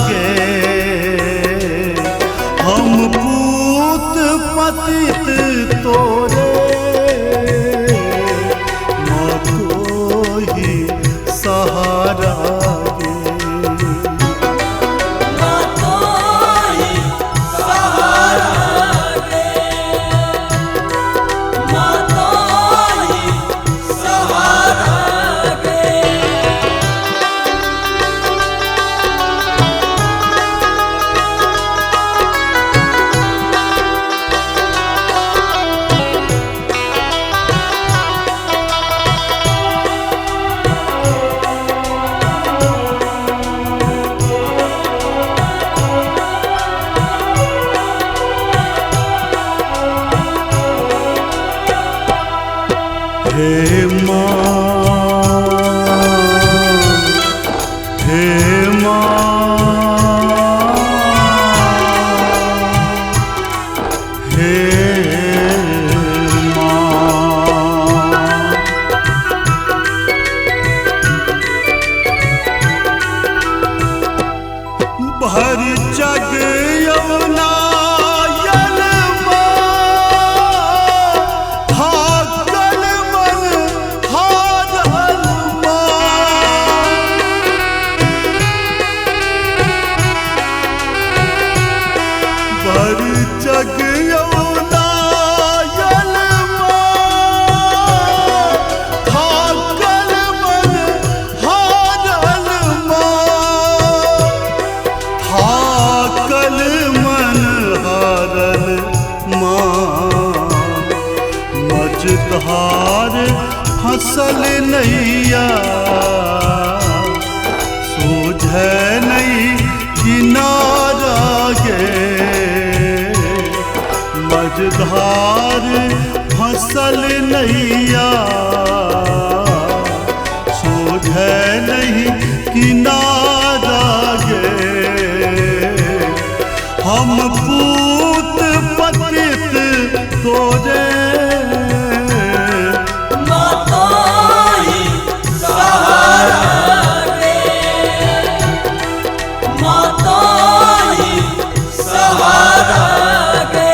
गे। हम पूत पतित तोरे माँ को ही सहारा गे। माँ को ही सहारा गे। माँ को ही सहारा गे। हे माँ, हे माँ, हे माँ। भर जग यमुना जग यमुना यलमा थाकल मन हारल माँ। थाकल मन हारल माँ। मझधार फसल नैया सूझे नहीं किनारा गे। मझधार फसल नैया सूझे नहीं किनारा गे। हम पूत पतित तोरे माँ को ही सहारा गे। माँ को ही सहारा गे।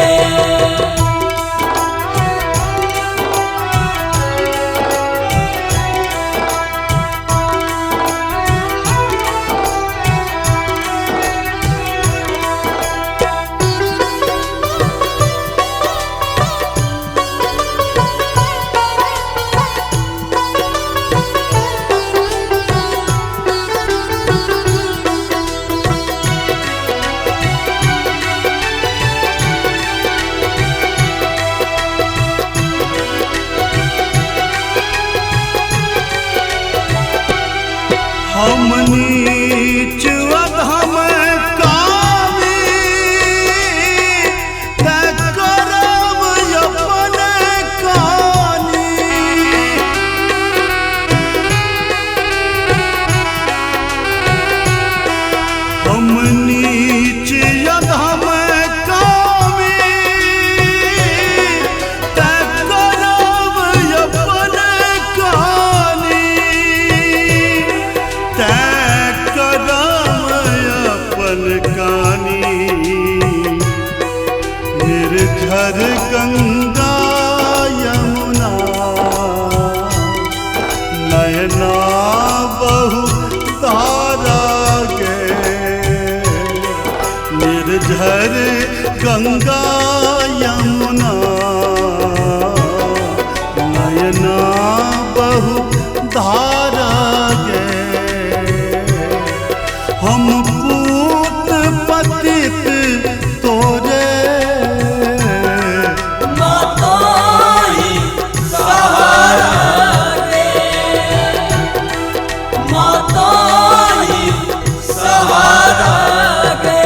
हम नीच अधम कामी तै करम अपन कानी। हम नीच अधम कामी तै करम अपन कानी। करम अपन कानी निर्झर गंगा यमुना नयना बहु तारा गे। निर्झर गंगा यमुना नयना बहु धारा गे। हम पूत पतित तोरे माँ को ही सहारा गे। माँ को ही सहारा गे।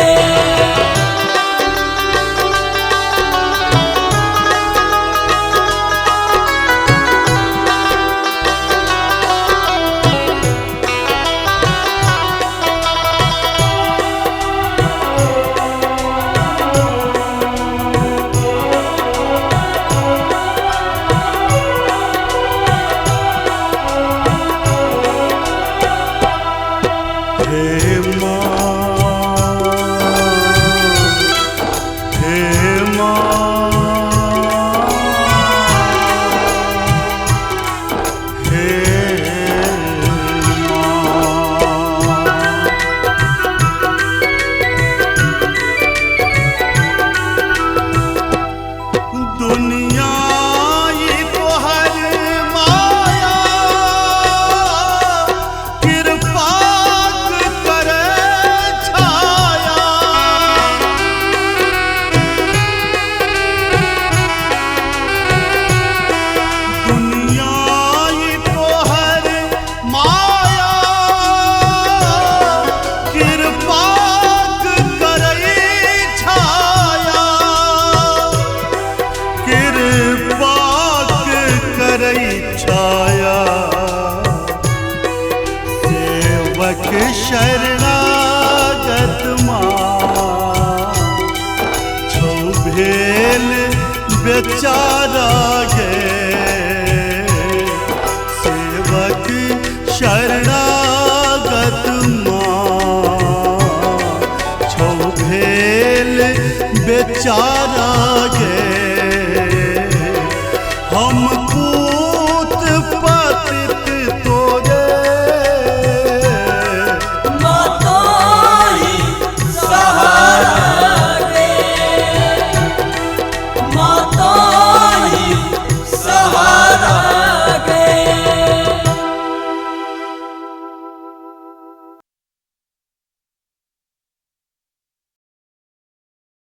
बेचारा गे सेवक शरणागत माँ छौ भेल बेचारा गे हम पूत पतित तोरे मातोई सहारा दे, मातोई सहारा